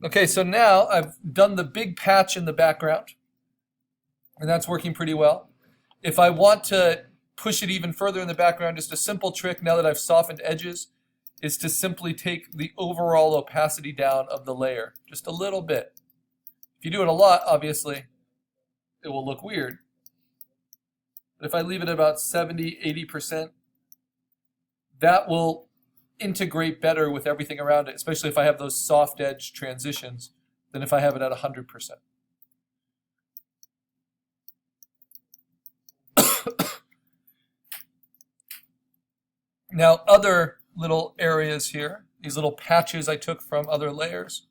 Okay, so now I've done the big patch in the background, and that's working pretty well. If I want to push it even further in the background, just a simple trick now that I've softened edges is to simply take the overall opacity down of the layer just a little bit. If you do it a lot, obviously, it will look weird. But if I leave it about 70, 80%, that will integrate better with everything around it, especially if I have those soft edge transitions, than if I have it at 100%. Now, other little areas here, these little patches I took from other layers,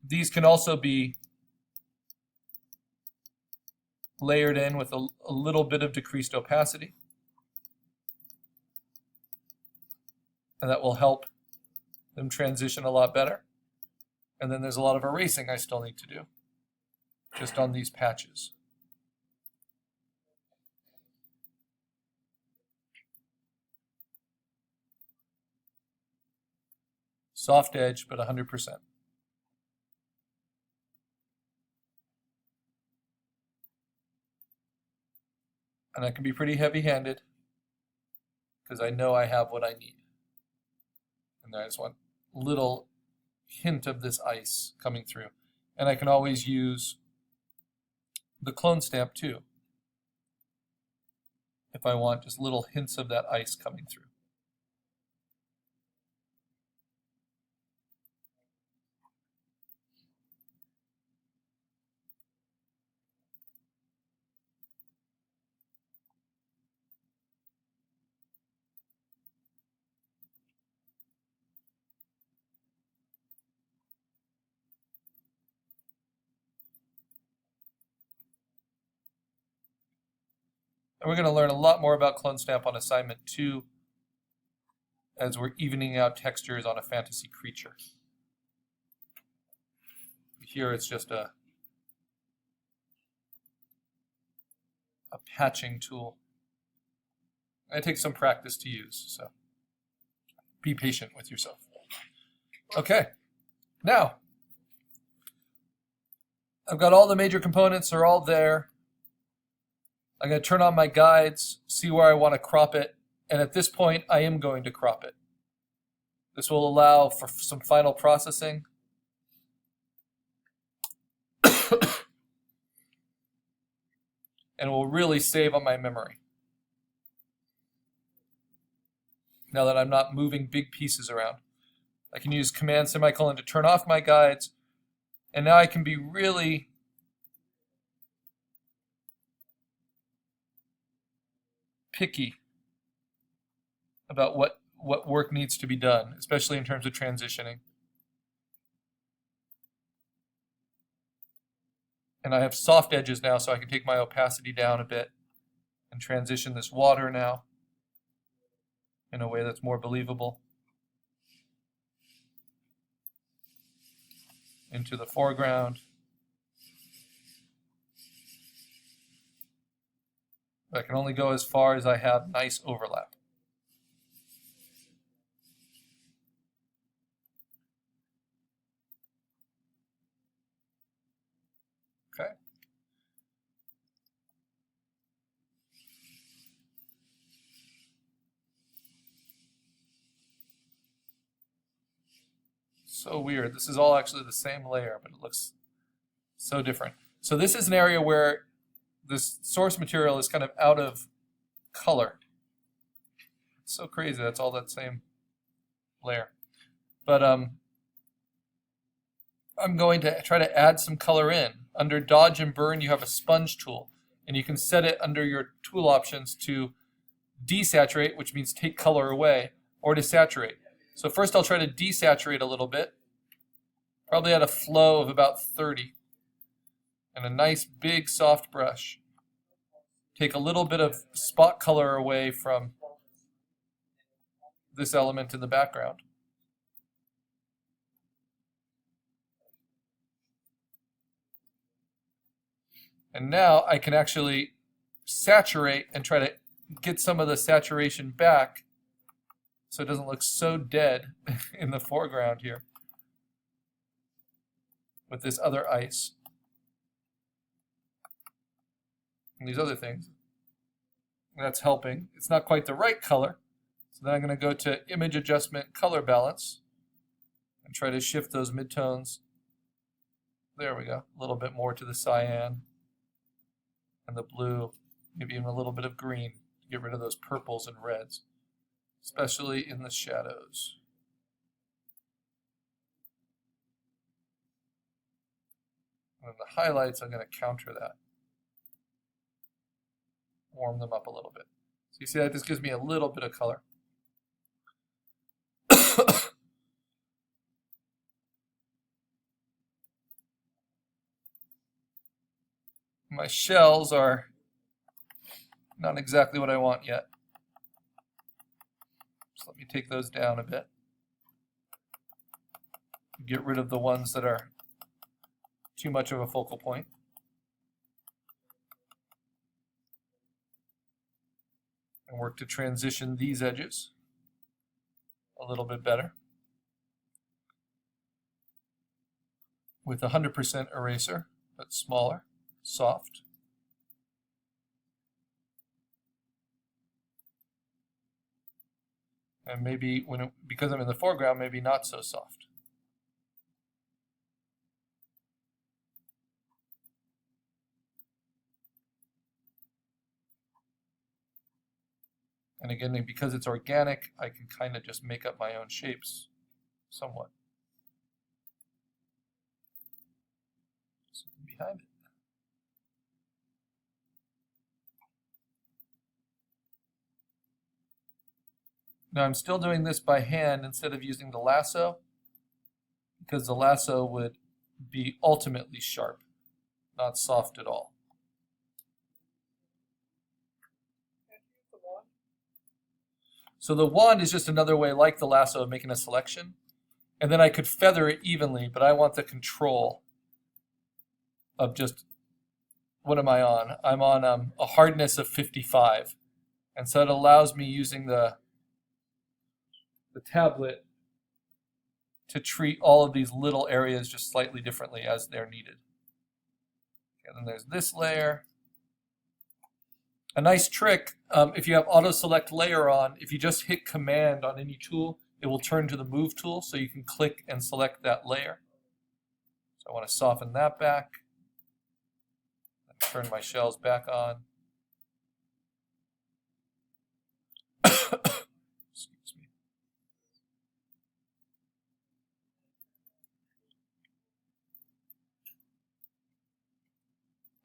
these can also be layered in with a little bit of decreased opacity. And that will help them transition a lot better. And then there's a lot of erasing I still need to do, just on these patches. Soft edge, but 100%. And I can be pretty heavy-handed because I know I have what I need. And I just want a little hint of this ice coming through. And I can always use the clone stamp too, if I want just little hints of that ice coming through. And we're going to learn a lot more about clone stamp on assignment 2 as we're evening out textures on a fantasy creature. Here it's just a patching tool. It takes some practice to use, so be patient with yourself. Okay, now I've got all the major components are all there. I'm going to turn on my guides, see where I want to crop it, and at this point I am going to crop it. This will allow for some final processing. And will really save on my memory. Now that I'm not moving big pieces around. I can use Command semicolon to turn off my guides, and now I can be really picky about what work needs to be done, especially in terms of transitioning. And I have soft edges now, so I can take my opacity down a bit and transition this water now in a way that's more believable into the foreground. But I can only go as far as I have nice overlap. Okay. So weird. This is all actually the same layer, but it looks so different. So this is an area where this source material is kind of out of color. It's so crazy. That's all that same layer. But I'm going to try to add some color in. Under Dodge and Burn, you have a sponge tool, and you can set it under your tool options to desaturate, which means take color away, or to saturate. So first I'll try to desaturate a little bit, probably at a flow of about 30. And a nice big soft brush. Take a little bit of spot color away from this element in the background. And now I can actually saturate and try to get some of the saturation back so it doesn't look so dead in the foreground here with this other ice and these other things. That's helping. It's not quite the right color, so then I'm going to go to Image Adjustment, Color Balance, and try to shift those midtones. There we go. A little bit more to the cyan and the blue, maybe even a little bit of green to get rid of those purples and reds, especially in the shadows. And the highlights, I'm going to counter that. Warm them up a little bit. So you see that this gives me a little bit of color. My shells are not exactly what I want yet. So let me take those down a bit. Get rid of the ones that are too much of a focal point. And work to transition these edges a little bit better with 100% eraser, but smaller, soft. And maybe because I'm in the foreground, maybe not so soft. And again, because it's organic, I can kind of just make up my own shapes somewhat. Something behind it. Now I'm still doing this by hand instead of using the lasso, because the lasso would be ultimately sharp, not soft at all. So the wand is just another way, like the lasso, of making a selection. And then I could feather it evenly, but I want the control of just, what am I on? I'm on a hardness of 55. And so it allows me, using the tablet, to treat all of these little areas just slightly differently as they're needed. Okay, then there's this layer. A nice trick, if you have auto select layer on, if you just hit Command on any tool, it will turn to the move tool, so you can click and select that layer. So I want to soften that back. Turn my shells back on. Excuse me.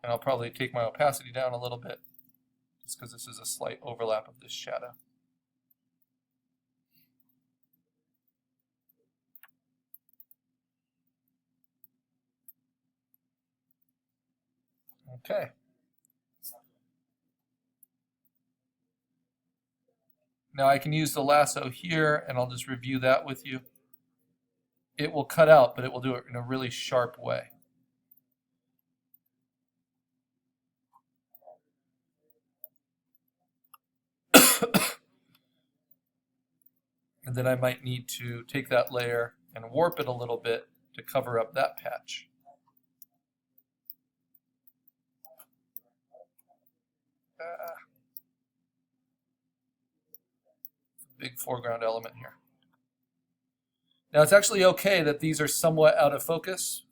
And I'll probably take my opacity down a little bit, just because this is a slight overlap of this shadow. Okay. Now I can use the lasso here, and I'll just review that with you. It will cut out, but it will do it in a really sharp way. And then I might need to take that layer and warp it a little bit to cover up that patch. Big foreground element here. Now it's actually okay that these are somewhat out of focus,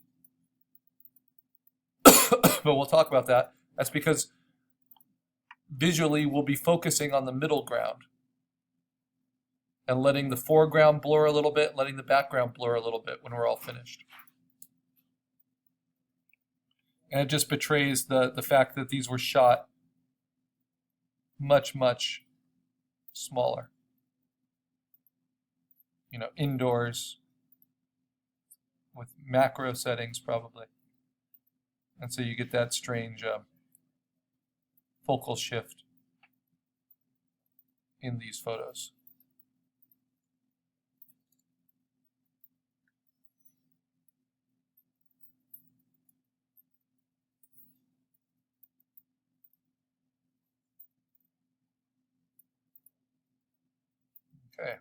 but we'll talk about that. That's because visually we'll be focusing on the middle ground and letting the foreground blur a little bit, letting the background blur a little bit when we're all finished. And it just betrays the fact that these were shot much, much smaller. You know, indoors with macro settings probably. And so you get that strange focal shift in these photos. Okay.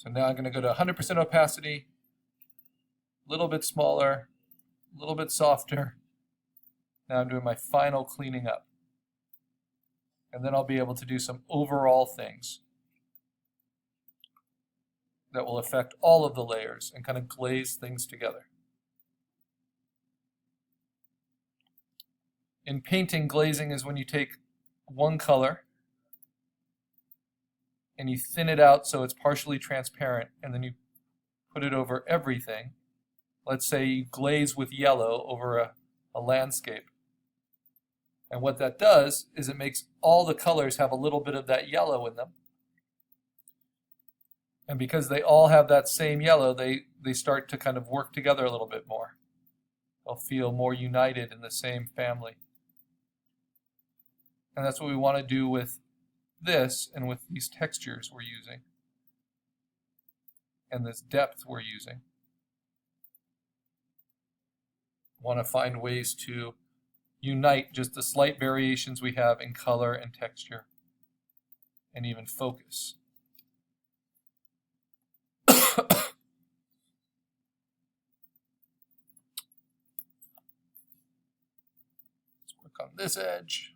So now I'm going to go to 100% opacity, a little bit smaller, a little bit softer. Now I'm doing my final cleaning up. And then I'll be able to do some overall things that will affect all of the layers and kind of glaze things together. In painting, glazing is when you take one color and you thin it out so it's partially transparent, and then you put it over everything. Let's say you glaze with yellow over a landscape. And what that does is it makes all the colors have a little bit of that yellow in them. And because they all have that same yellow, they start to kind of work together a little bit more. They'll feel more united in the same family. And that's what we want to do with this and with these textures we're using and this depth we're using. Want to find ways to unite just the slight variations we have in color and texture and even focus. Let's work on this edge.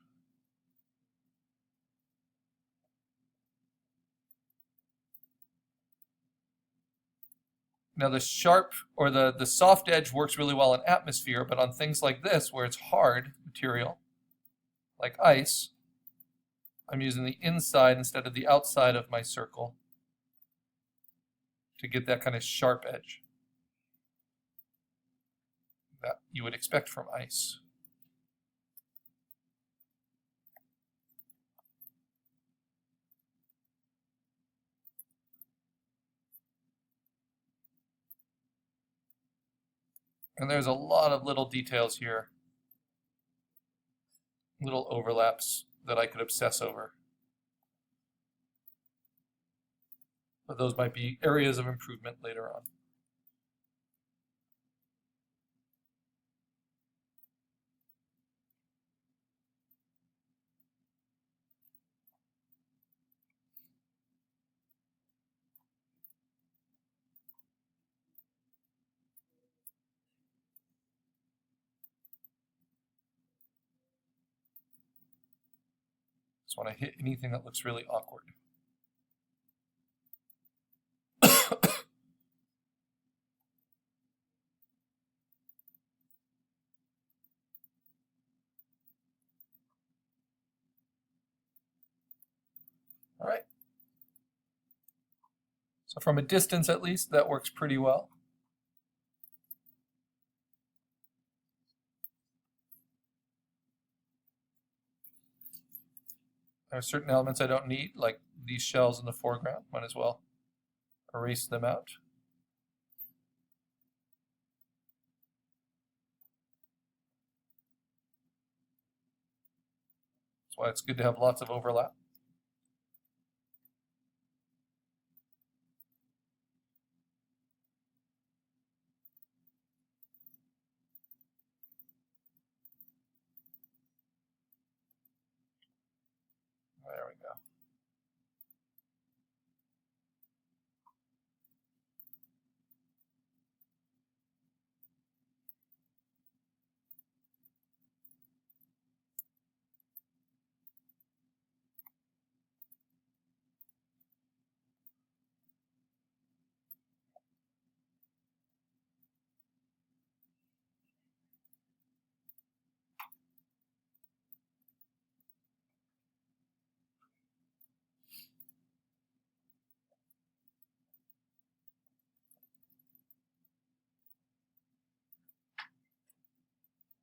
Now the sharp or the soft edge works really well in atmosphere, but on things like this where it's hard material, like ice, I'm using the inside instead of the outside of my circle to get that kind of sharp edge that you would expect from ice. And there's a lot of little details here, little overlaps that I could obsess over. But those might be areas of improvement later on. Just want to hit anything that looks really awkward. All right. So from a distance, at least, that works pretty well. There are certain elements I don't need, like these shells in the foreground. Might as well erase them out. That's why it's good to have lots of overlap. There we go.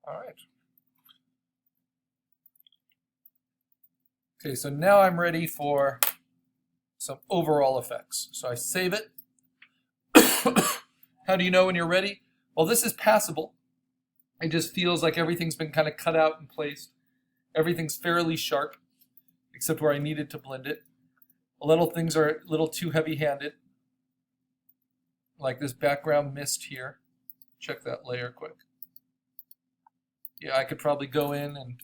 All right. Okay, so now I'm ready for some overall effects. So I save it. How do you know when you're ready? Well, this is passable. It just feels like everything's been kind of cut out and placed. Everything's fairly sharp, except where I needed to blend it. A little things are a little too heavy-handed, like this background mist here. Check that layer quick. Yeah, I could probably go in and